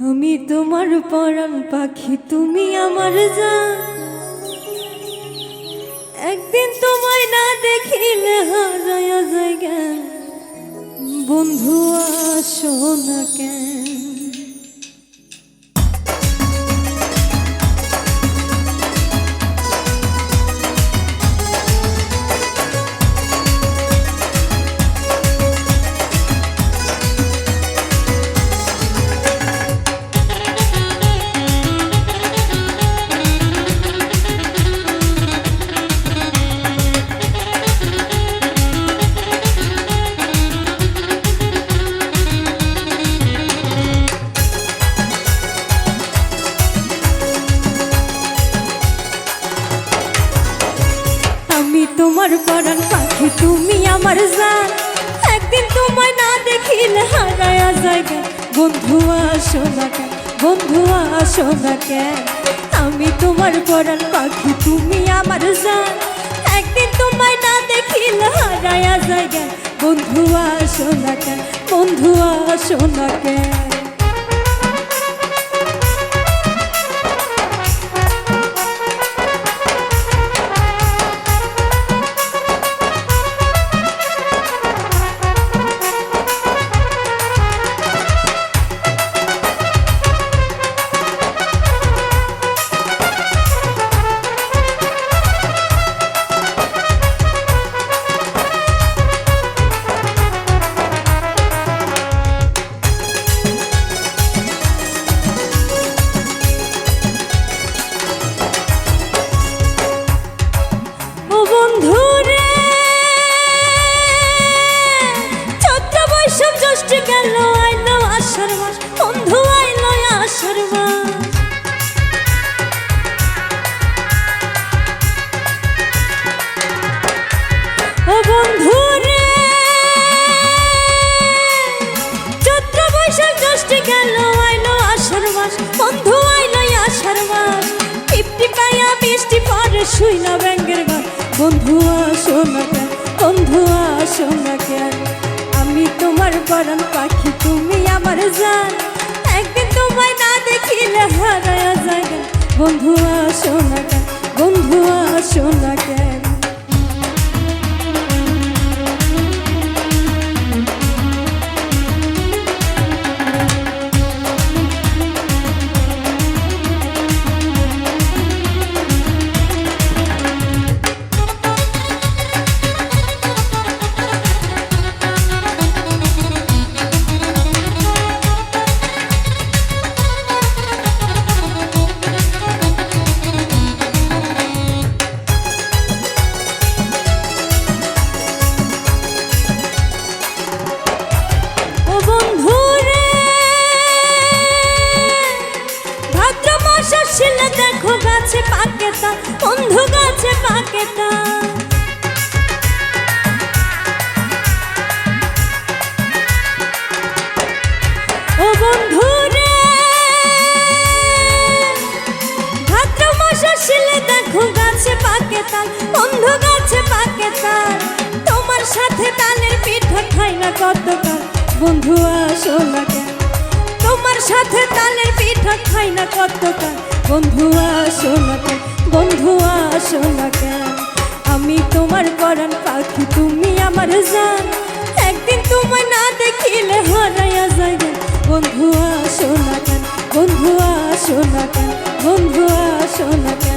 আমি তোমার পরাণ পাখি, তুমি আমার জান। একদিন তোমায় না দেখিলে হারায়া যায় জ্ঞান। বন্ধু আসো না কেন? তোমার পরাণ পাখি, তুমি আমার জান। একদিন তোমায় না দেখিলে হারায়া যায় জ্ঞান। বন্ধু আসো না কেন? বন্ধু আসো না কেন? আমি তোমার পরাণ পাখি, তুমি আমার জান। একদিন তোমায় না দেখিলে হারায়া যায় জ্ঞান। বন্ধু আসো না কেন? বন্ধু আসো না কেন? গেল আইলো আষাঢ় মাস, বন্ধু আইলো আষাঢ় মাস। ও বন্ধু রে, চৈত্র বৈশাখ জ্যৈষ্ঠ গেল আইলো আষাঢ় মাস, বন্ধু আইলো আষাঢ় মাস। টিপটি পাইয়া বৃষ্টি পরে শুইলা ব্যাঙ্গের গান। বন্ধু আসো না কেন? বন্ধু আসো না কেন? আমি তোমার পরাণ পাখি, তুমি আমার জান। একদিন তোমায় না দেখিলে হারায়া যায় জ্ঞান। বন্ধু আসো না কেন? বন্ধু আসো না কেন? দেখো গাছে পাকে তা, বন্ধু গাছে পাকে তা। ও বন্ধু রে, ভাদ্র মাস আসলে দেখো গাছে পাকে তা, বন্ধু গাছে পাকে তা। তোমার সাথে তালের পিঠা খাই না কতকাল। বন্ধু আসো না কেন? তোমার সাথে তালের পিঠা খাই না কতকাল। বন্ধু আসো না কেন? বন্ধু আসো না কেন? আমি তোমার পরাণ পাখি, তুমি আমার জান। একদিন তোমায় না দেখিলে হারায়া যায় জ্ঞান। বন্ধু আসো না কেন? বন্ধু আসো না কেন? বন্ধু আসো না কেন?